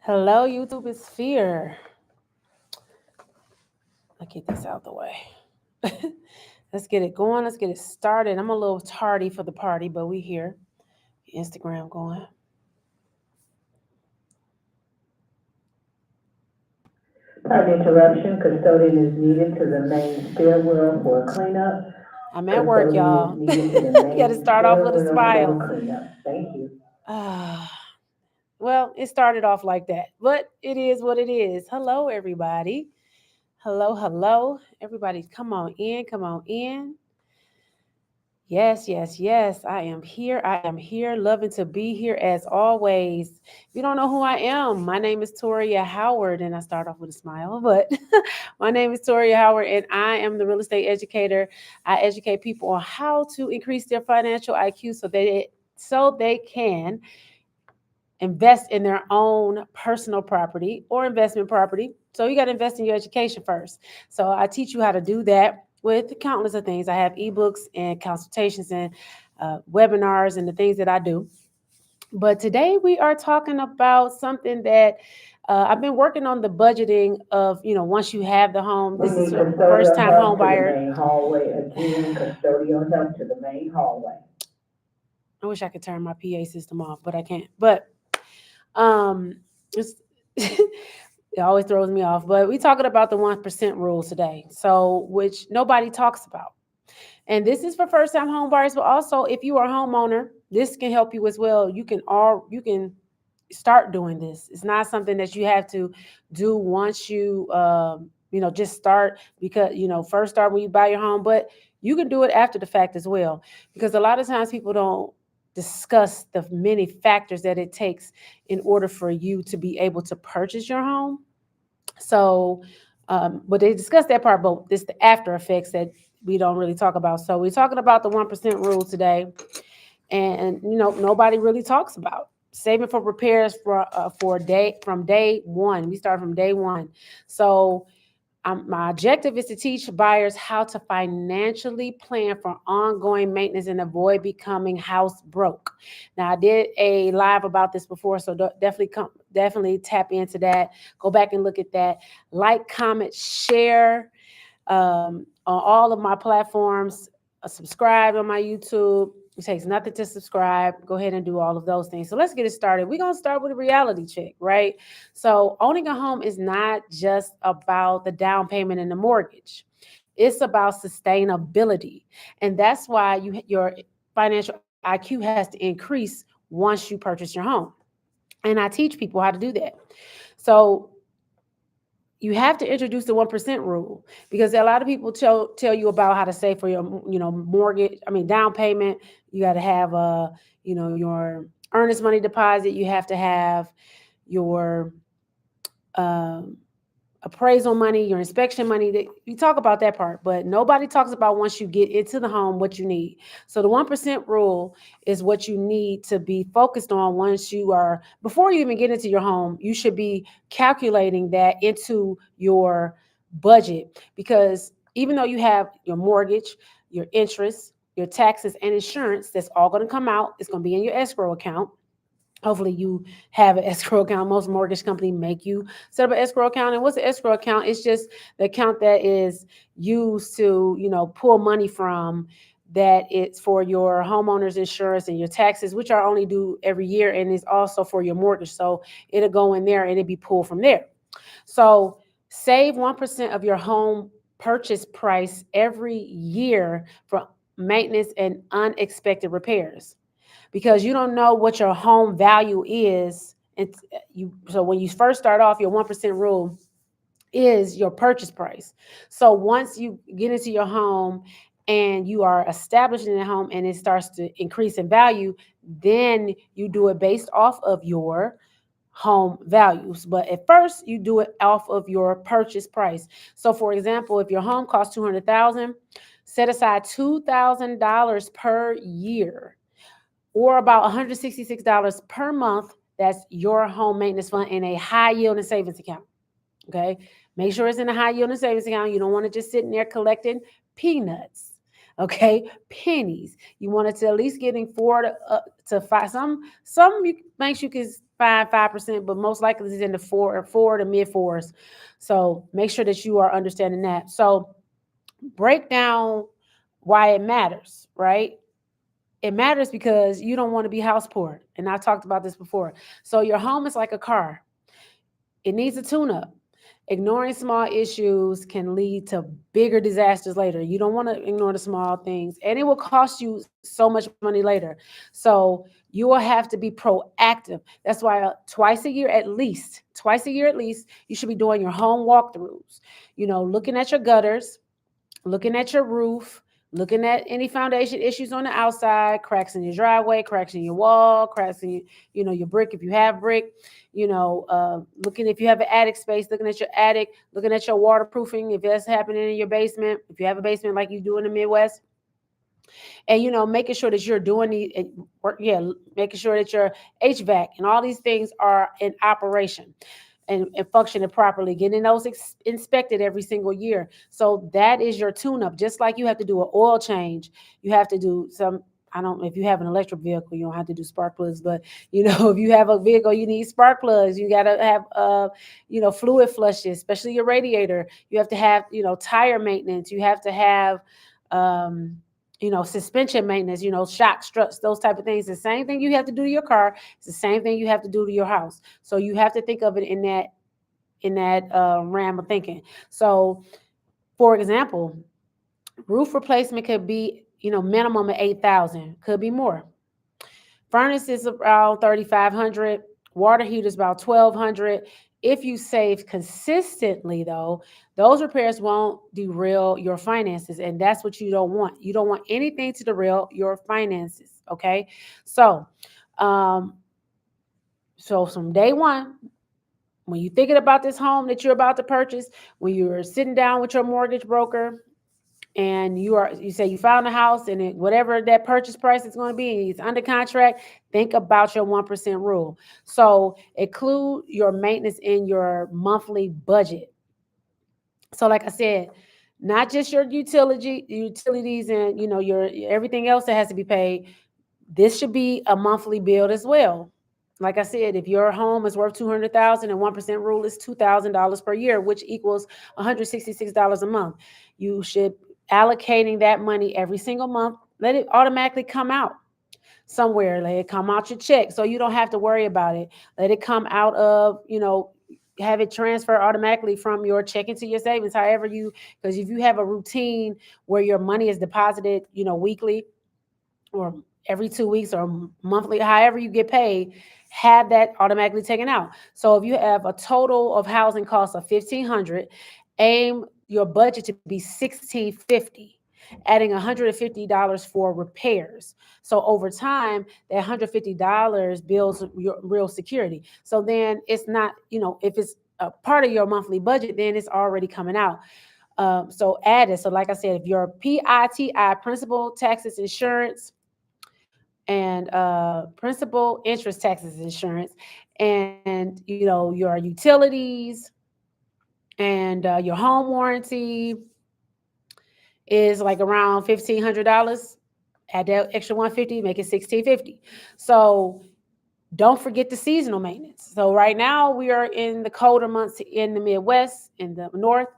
Hello, YouTube is Fear. I'll get this out the way. Let's get it going. Let's get it started. I'm a little tardy for the party, but we here. Instagram going. Pardon interruption. Custodian is needed to the main stairwell for cleanup. I'm at work, Custodian is y'all. needed to the Got to main start off with a stairwell smile. for cleanup. Thank you. Well, it started off like that, but it is what it is. Hello, everybody. Hello, hello. Everybody, come on in. Come on in. Yes, yes, yes. I am here. I am here. Loving to be here as always. If you don't know who I am, my name is Toria Howard, and I start off with a smile, but my name is Toria Howard, and I am the real estate educator. I educate people on how to increase their financial IQ so they can invest in their own personal property or investment property. So you got to invest in your education first. So I teach you how to do that with countless of things. I have ebooks and consultations and webinars and the things that I do. But today we are talking about something that I've been working on the budgeting of, once you have the home, We this is need your first custodial time home help to the buyer. main hallway. Again, custodial help to the main hallway. I wish I could turn my PA system off, but I can't. But um, it's it always throws me off. But we talking about the 1% rule today, so which nobody talks about. And this is for first time home buyers, but also if you are a homeowner, this can help you as well. You can start doing this. It's not something that you have to do once you just start, because first start when you buy your home, but you can do it after the fact as well, because a lot of times people don't discuss the many factors that it takes in order for you to be able to purchase your home. So, but they discuss that part, but it's the after effects that we don't really talk about. So we're talking about the 1% rule today, and nobody really talks about saving for repairs for day from day one. We start from day one. So my objective is to teach buyers how to financially plan for ongoing maintenance and avoid becoming house broke. Now, I did a live about this before, so definitely tap into that. Go back and look at that. Like, comment, share on all of my platforms. Subscribe on my YouTube. It takes nothing to subscribe. Go ahead and do all of those things. So let's get it started. We're going to start with a reality check, right? So owning a home is not just about the down payment and the mortgage. It's about sustainability. And that's why your financial IQ has to increase once you purchase your home. And I teach people how to do that. So you have to introduce the 1% rule, because a lot of people tell you about how to save for your mortgage. I mean, down payment. You got to have your earnest money deposit. You have to have your um, appraisal money, your inspection money. That you talk about that part, but nobody talks about once you get into the home what you need. So the 1% rule is what you need to be focused on once you are, before you even get into your home. You should be calculating that into your budget, because even though you have your mortgage, your interest, your taxes, and insurance, that's all going to come out. It's going to be in your escrow account. Hopefully you have an escrow account. Most mortgage companies make you set up an escrow account. And what's an escrow account? It's just the account that is used to, pull money from, that it's for your homeowner's insurance and your taxes, which are only due every year, and is also for your mortgage. So it'll go in there and it'll be pulled from there. So save 1% of your home purchase price every year for maintenance and unexpected repairs, because you don't know what your home value is. And so when you first start off, your 1% rule is your purchase price. So once you get into your home and you are established in the home and it starts to increase in value, then you do it based off of your home values. But at first you do it off of your purchase price. So for example, if your home costs 200,000, set aside $2,000 per year, or about $166 per month. That's your home maintenance fund in a high yield and savings account. Okay. Make sure it's in a high yield and savings account. You don't want to just sitting there collecting peanuts. Okay. Pennies. You want it to at least getting 4 to 5. Some banks you can fine 5%, but most likely it's in the four to mid fours. So make sure that you are understanding that. So break down why it matters, right? It matters because you don't want to be house poor. And I talked about this before. So your home is like a car. It needs a tune up. Ignoring small issues can lead to bigger disasters later. You don't want to ignore the small things, and it will cost you so much money later. So you will have to be proactive. That's why twice a year at least, you should be doing your home walkthroughs. Looking at your gutters, looking at your roof, looking at any foundation issues on the outside, cracks in your driveway, cracks in your wall, cracks in your brick if you have brick, looking if you have an attic space, looking at your attic, looking at your waterproofing if that's happening in your basement, if you have a basement like you do in the Midwest. And making sure that you're doing the work, yeah, making sure that your HVAC and all these things are in operation and functioning properly, getting those inspected every single year. So that is your tune-up. Just like you have to do an oil change, you have to do some. I don't know if you have an electric vehicle, you don't have to do spark plugs, but if you have a vehicle, you need spark plugs. You got to have fluid flushes, especially your radiator. You have to have tire maintenance. You have to have suspension maintenance, shock struts, those type of things. The same thing you have to do to your car. It's the same thing you have to do to your house. So you have to think of it in that realm of thinking. So, for example, roof replacement could be minimum of 8,000, could be more. Furnace is around 3,500. Water heater is about 1,200. If you save consistently, though, those repairs won't derail your finances, and that's what you don't want. You don't want anything to derail your finances. Okay, so, um, so from day one, when you're thinking about this home that you're about to purchase, when you're sitting down with your mortgage broker, and you say you found a house and whatever that purchase price is going to be, it's under contract, think about your 1% rule. So include your maintenance in your monthly budget. So like I said, not just your utilities and your everything else that has to be paid. This should be a monthly bill as well. Like I said, if your home is worth 200,000 and 1% rule is $2,000 per year, which equals $166 a month. You should allocating that money every single month. Let it automatically come out somewhere. Let it come out your check so you don't have to worry about it. Let it come out of, have it transfer automatically from your checking to your savings, because if you have a routine where your money is deposited, weekly or every 2 weeks or monthly, however you get paid, have that automatically taken out. So if you have a total of housing costs of 1,500, aim your budget to be 1,650, adding $150 for repairs. So over time, that $150 builds your real security. So then it's not, if it's a part of your monthly budget, then it's already coming out. So add it. So like I said, if your PITI, principal, taxes, insurance, and principal, interest, taxes, insurance, and your utilities and your home warranty is like around $1,500. Add that extra 150, make it 1,650. So don't forget the seasonal maintenance. So right now we are in the colder months in the Midwest, in the North.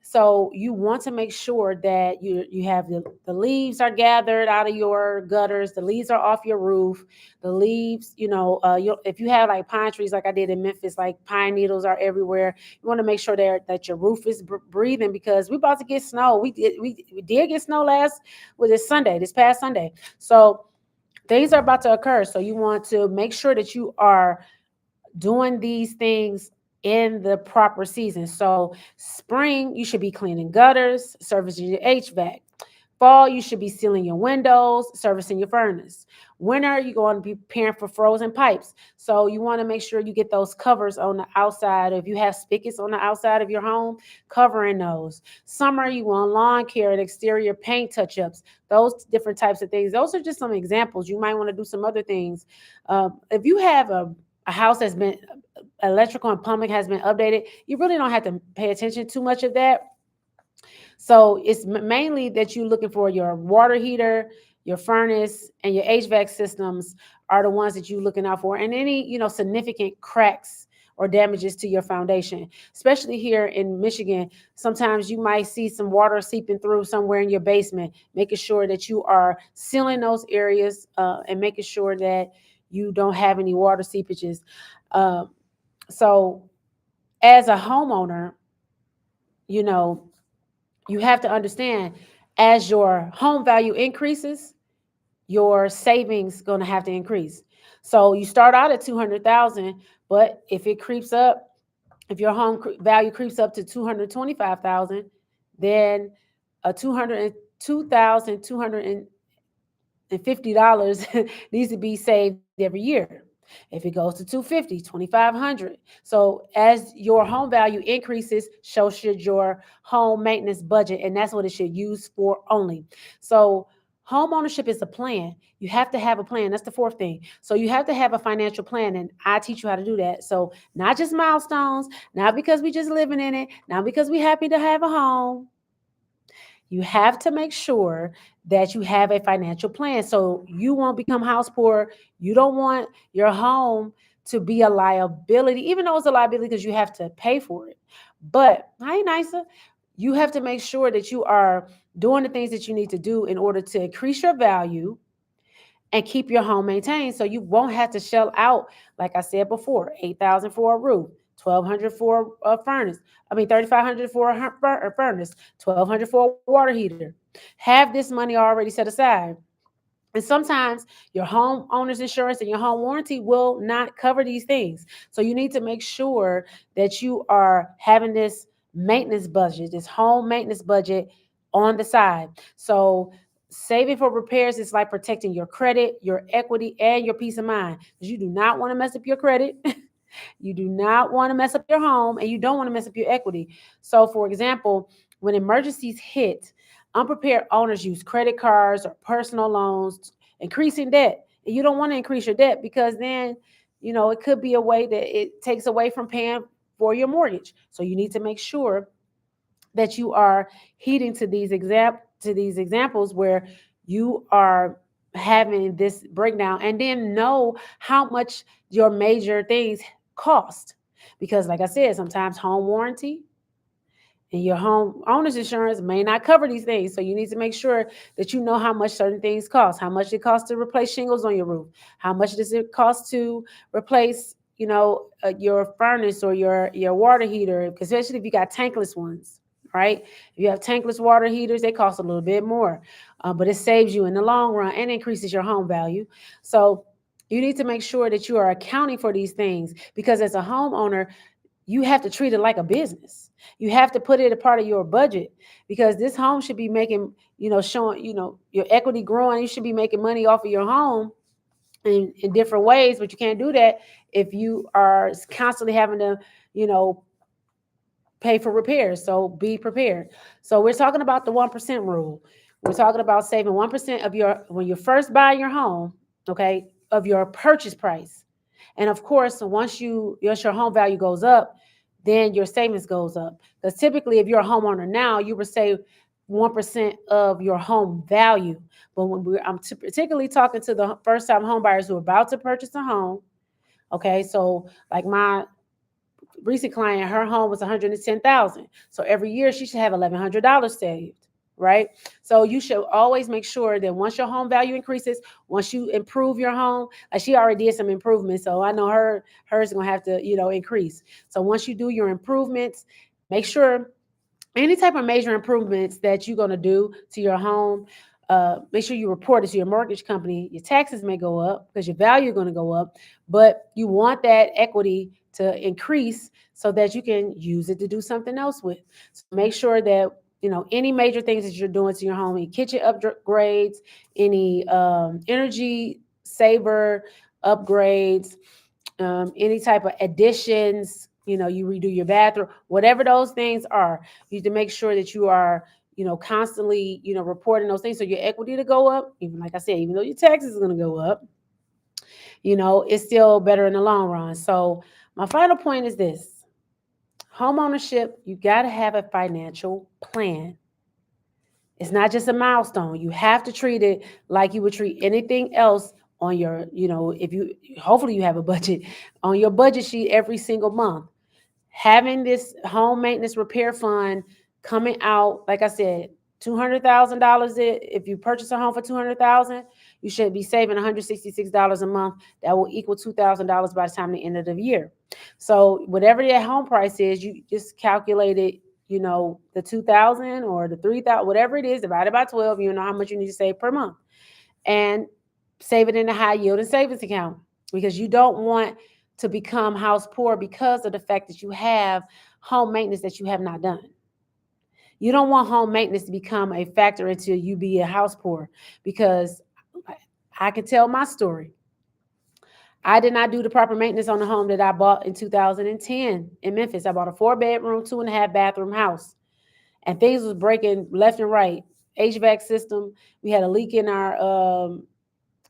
So you want to make sure that you have the leaves are gathered out of your gutters, the leaves are off your roof, the leaves, if you have like pine trees like I did in Memphis, like pine needles are everywhere. You want to make sure that your roof is breathing, because we're about to get snow. We did get snow this past Sunday. So things are about to occur. So you want to make sure that you are doing these things in the proper season. So spring, you should be cleaning gutters, servicing your HVAC. Fall, you should be sealing your windows, servicing your furnace. Winter, you're going to be preparing for frozen pipes. So you want to make sure you get those covers on the outside. If you have spigots on the outside of your home, covering those. Summer, you want lawn care and exterior paint touch-ups. Those different types of things. Those are just some examples. You might want to do some other things. If you have a house that's been electrical and plumbing has been updated, you really don't have to pay attention too much of that. So it's mainly that you're looking for your water heater, your furnace, and your HVAC systems are the ones that you're looking out for, and any significant cracks or damages to your foundation. Especially here in Michigan, sometimes you might see some water seeping through somewhere in your basement. Making sure that you are sealing those areas and making sure that you don't have any water seepages. Uh, so, as a homeowner, you know you have to understand, as your home value increases, your savings going to have to increase. So you start out at 200,000, but if it creeps up, if your home value creeps up to 225,000, then a 202,250 needs to be saved every year. If it goes to 250, 2,500. So as your home value increases, so should your home maintenance budget, and that's what it should use for only. So home ownership is a plan. You have to have a plan. That's the fourth thing. So you have to have a financial plan, and I teach you how to do that. So not just milestones, not because we just living in it, not because we happy to have a home. You have to make sure that you have a financial plan so you won't become house poor. You don't want your home to be a liability, even though it's a liability because you have to pay for it. But, hi, Nisa, you have to make sure that you are doing the things that you need to do in order to increase your value and keep your home maintained so you won't have to shell out, like I said before, 8,000 for a roof, 1,200 for a furnace. I mean, 3,500 for a furnace, 1,200 for a water heater. Have this money already set aside. And sometimes your home owner's insurance and your home warranty will not cover these things. So you need to make sure that you are having this maintenance budget, this home maintenance budget on the side. So saving for repairs is like protecting your credit, your equity, and your peace of mind. Because you do not want to mess up your credit. You do not want to mess up your home, and you don't want to mess up your equity. So, for example, when emergencies hit, unprepared owners use credit cards or personal loans, increasing debt. And you don't want to increase your debt because then, it could be a way that it takes away from paying for your mortgage. So you need to make sure that you are heeding to these examples where you are having this breakdown, and then know how much your major things cost. Because like I said, sometimes home warranty and your home owner's insurance may not cover these things. So you need to make sure that you know how much certain things cost, how much it costs to replace shingles on your roof, how much does it cost to replace, your furnace or your water heater, especially if you got tankless ones, right? If you have tankless water heaters, they cost a little bit more, but it saves you in the long run and increases your home value. So you need to make sure that you are accounting for these things, because as a homeowner, you have to treat it like a business. You have to put it a part of your budget, because this home should be making, showing, your equity growing. You should be making money off of your home in different ways, but you can't do that if you are constantly having to, you know, pay for repairs. So be prepared. So we're talking about the 1% rule. We're talking about saving 1% of your, when you're first buying your home, okay, of your purchase price. And of course, once your home value goes up, then your savings goes up. Because typically, if you're a homeowner now, you would save 1% of your home value. But I'm particularly talking to the first time home buyers who are about to purchase a home. Okay, so like my recent client, her home was 110,000. So every year she should have $1,100 saved, right? So you should always make sure that once your home value increases, once you improve your home, like she already did some improvements, so I know hers is gonna have to, increase. So once you do your improvements, make sure any type of major improvements that you're gonna do to your home, make sure you report it to your mortgage company. Your taxes may go up because your value is going to go up, but you want that equity to increase so that you can use it to do something else with. So make sure that any major things that you're doing to your home, any kitchen upgrades, any energy saver upgrades, any type of additions, you redo your bathroom, whatever those things are, you need to make sure that you are constantly, reporting those things so your equity to go up. Even like I said, even though your taxes are going to go up, it's still better in the long run. So my final point is this: home ownership, you got to have a financial plan. It's not just a milestone. You have to treat it like you would treat anything else on your, if you, hopefully you have a budget on your budget sheet every single month. Having this home maintenance repair fund coming out, like I said, $200,000. If you purchase a home for $200,000, you should be saving $166 a month. That will equal $2,000 by the time the end of the year. So whatever that home price is, you just calculate it. The 2,000 or the 3,000, whatever it is, divided by 12. You know how much you need to save per month, and save it in a high yield and savings account, because you don't want to become house poor because of the fact that you have home maintenance that you have not done. You don't want home maintenance to become a factor until you be a house poor, because I can tell my story. I did not do the proper maintenance on the home that I bought in 2010 in Memphis. I bought a 4-bedroom, 2.5-bathroom house, and things was breaking left and right. HVAC system, we had a leak in our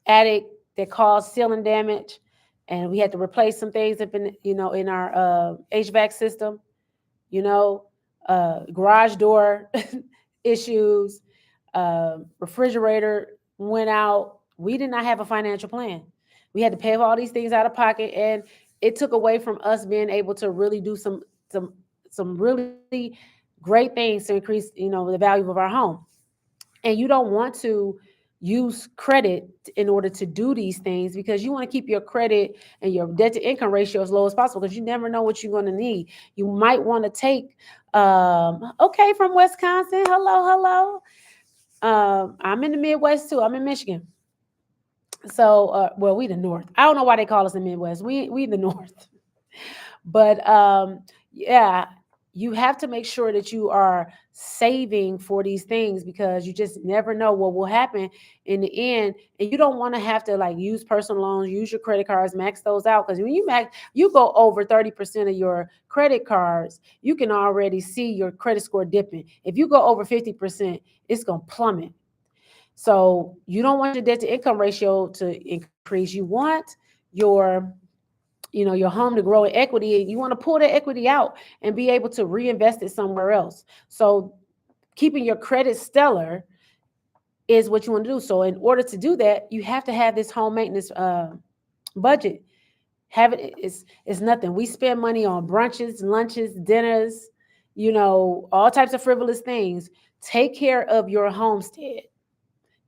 attic that caused ceiling damage, and we had to replace some things up in our HVAC system. Garage door issues, refrigerator went out. We did not have a financial plan. We had to pay for all these things out of pocket, and it took away from us being able to really do some really great things to increase, the value of our home. And you don't want to use credit in order to do these things, because you want to keep your credit and your debt to income ratio as low as possible, because you never know what you're going to need. You might want to take okay, from Wisconsin. Hello. I'm in the Midwest too. I'm in Michigan. So well, we the North. I don't know why they call us the Midwest. We the North. But yeah, you have to make sure that you are saving for these things, because you just never know what will happen in the end. And you don't want to have to like use personal loans, use your credit cards, max those out. Because when you go over 30% of your credit cards, you can already see your credit score dipping. If you go over 50%, it's going to plummet. So you don't want your debt to income ratio to increase. You want your your home to grow in equity. You want to pull that equity out and be able to reinvest it somewhere else. So keeping your credit stellar is what you want to do. So in order to do that, you have to have this home maintenance budget. Have it's nothing. We spend money on brunches, lunches, dinners, all types of frivolous things. Take care of your homestead,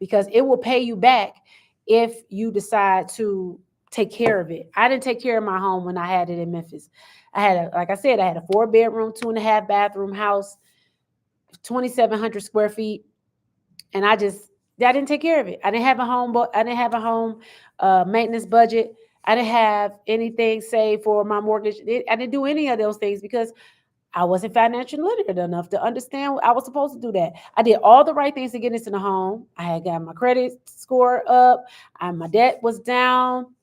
because it will pay you back if you decide to take care of it. I didn't take care of my home when I had it in Memphis. Like I said, I had a 4-bedroom, 2.5-bathroom house, 2,700 square feet, and I didn't take care of it. I didn't have a home, I didn't have a home maintenance budget. I didn't have anything saved for my mortgage. I didn't do any of those things because I wasn't financially literate enough to understand I was supposed to do that. I did all the right things to get into the home. I had got my credit score up. My debt was down.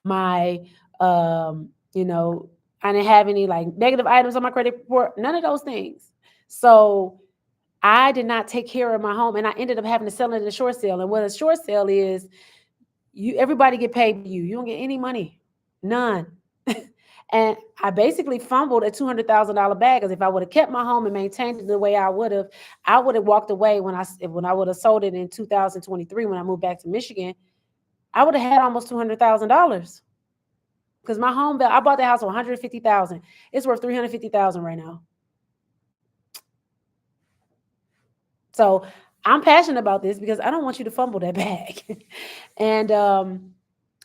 My, I didn't have any like negative items on my credit report. None of those things. So I did not take care of my home, and I ended up having to sell it at a short sale. And what a short sale is, everybody get paid for you. You don't get any money, none. And I basically fumbled a $200,000 bag, because if I would have kept my home and maintained it the way I would have walked away when I would have sold it in 2023 when I moved back to Michigan. I would have had almost $200,000, because my home I bought the house for $150,000. It's worth $350,000 right now. So I'm passionate about this because I don't want you to fumble that bag. And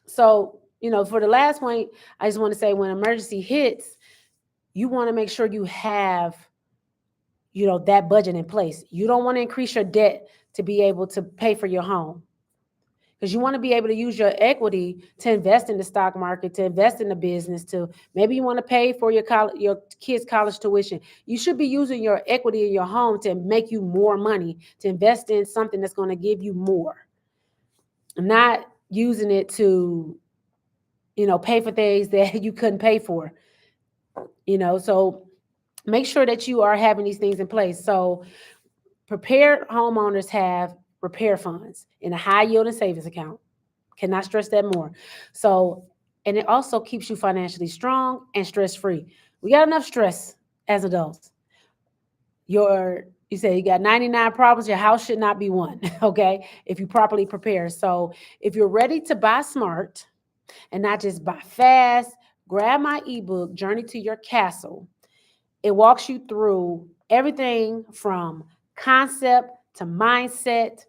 so, for the last point, I just want to say, when emergency hits, you want to make sure you have, that budget in place. You don't want to increase your debt to be able to pay for your home, because you want to be able to use your equity to invest in the stock market, to invest in the business, to maybe you want to pay for your kids' college tuition. You should be using your equity in your home to make you more money, to invest in something that's going to give you more, not using it to, pay for things that you couldn't pay for, so make sure that you are having these things in place. So prepared homeowners have repair funds in a high yield and savings account. Cannot stress that more. So, and it also keeps you financially strong and stress free. We got enough stress as adults. Your You say you got 99 problems, your house should not be one, okay? If you properly prepare. So if you're ready to buy smart and not just buy fast, grab my ebook, Journey to Your Castle. It walks you through everything from concept to mindset,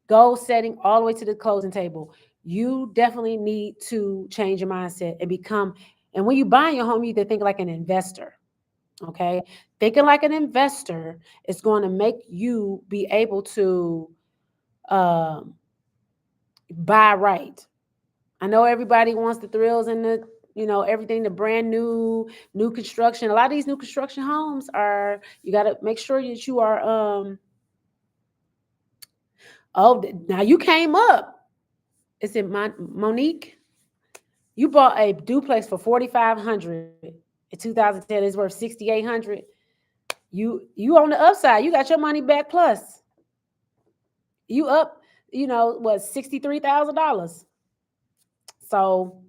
goal setting, all the way to the closing table. You definitely need to change your mindset and become, and when you buy your home, you need to think like an investor. Okay. Thinking like an investor is going to make you be able to um, buy right. I know everybody wants the thrills and the, everything, the brand new construction. A lot of these new construction homes are, you got to make sure that you are, oh, now you came up. Is it Monique? You bought a duplex for 4,500 in 2010. It's worth 6,800. You on the upside. You got your money back plus. You up, what, $63,000. So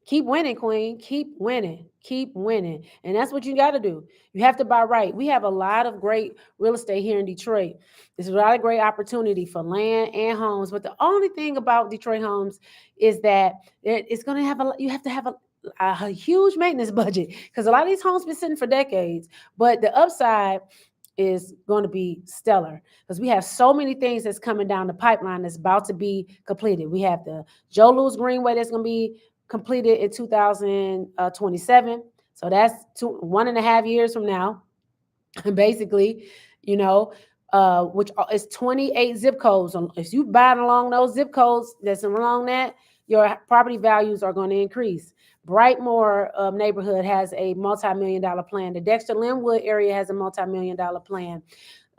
keep winning, Queen. Keep winning. Keep winning. And that's what you got to do. You have to buy right. We have a lot of great real estate here in Detroit. There's a lot of great opportunity for land and homes. But the only thing about Detroit homes is that it's going to have you have to have a huge maintenance budget because a lot of these homes been sitting for decades. But the upside is going to be stellar because we have so many things that's coming down the pipeline that's about to be completed. We have the Joe Louis Greenway that's going to be completed in 2027. So that's 1.5 years from now, basically, you know, which is 28 zip codes. If you buy along those zip codes that's along that, your property values are going to increase. Brightmoor neighborhood has a multi-million-dollar plan. The Dexter Linwood area has a multi-million-dollar plan.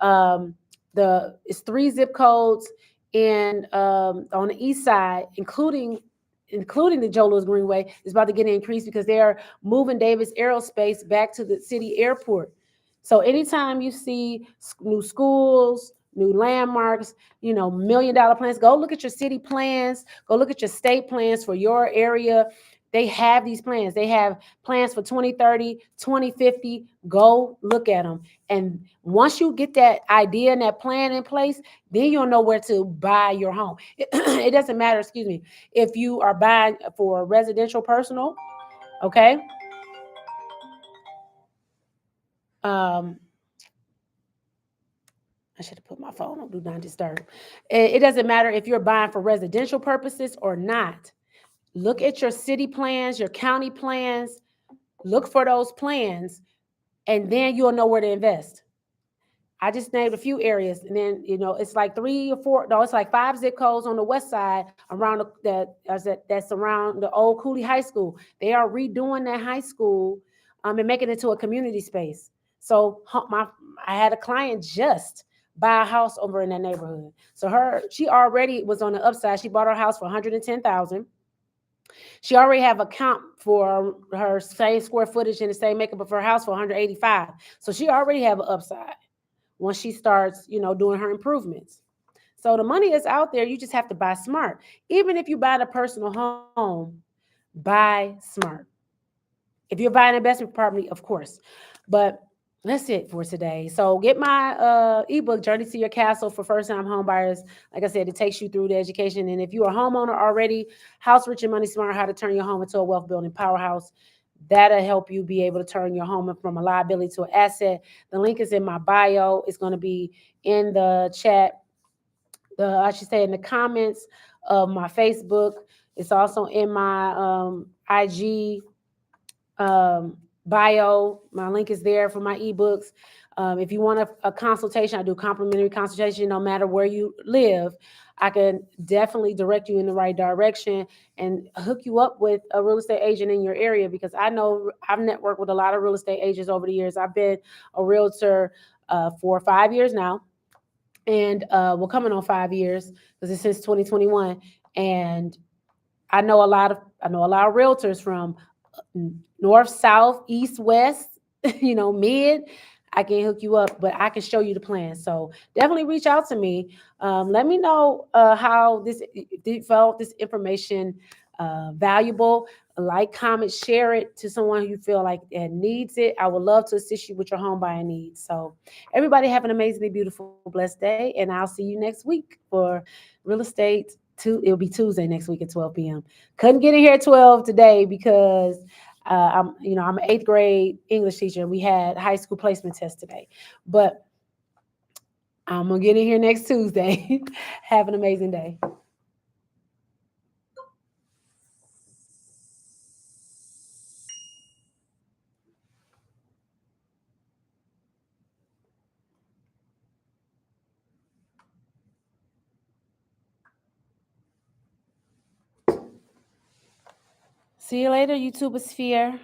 It's 3 zip codes and on the east side, including the Joe Louis Greenway, is about to get an increase because they are moving Davis Aerospace back to the city airport. So anytime you see new schools, new landmarks, $1 million plans, go look at your city plans, go look at your state plans for your area. They have these plans. They have plans for 2030, 2050. Go look at them. And once you get that idea and that plan in place, then you'll know where to buy your home. It doesn't matter, excuse me, if you are buying for residential personal, okay? Um, I should have put my phone on do not disturb. It doesn't matter if you're buying for residential purposes or not. Look at your city plans, your county plans. Look for those plans, and then you'll know where to invest. I just named a few areas, and then it's like 3 or 4. No, it's like 5 zip codes on the west side around that's around the old Cooley High School. They are redoing that high school, and making it into a community space. So I had a client just buy a house over in that neighborhood. So she already was on the upside. She bought her house for 110,000. She already have a comp for her same square footage and the same makeup of her house for 185. So she already have an upside once she starts, doing her improvements. So the money is out there. You just have to buy smart. Even if you buy a personal home, buy smart. If you're buying an investment property, of course. But that's it for today. So get my ebook, Journey to Your Castle for first-time home buyers. Like I said, it takes you through the education. And if you're a homeowner already, House Rich and Money Smart, how to turn your home into a wealth building powerhouse. That'll help you be able to turn your home from a liability to an asset. The link is in my bio. It's going to be in the chat. I should say in the comments of my Facebook. It's also in my IG bio. My link is there for my ebooks. If you want a consultation, I do complimentary consultation no matter where you live. I can definitely direct you in the right direction and hook you up with a real estate agent in your area because I know I've networked with a lot of real estate agents over the years. I've been a realtor for 5 years now, and we're coming on 5 years because it's since 2021. And I know a lot of realtors from north, south, east, west, mid. I can hook you up, but I can show you the plan. So definitely reach out to me. Let me know how if you felt this information valuable. Like, comment, share it to someone who you feel like needs it. I would love to assist you with your home buying needs. So, everybody have an amazingly beautiful, blessed day, and I'll see you next week for real estate. It'll be Tuesday next week at 12 p.m. Couldn't get in here at 12 today because I'm an eighth grade English teacher, and we had high school placement test today. But I'm gonna get in here next Tuesday. Have an amazing day. See you later, YouTuber sphere.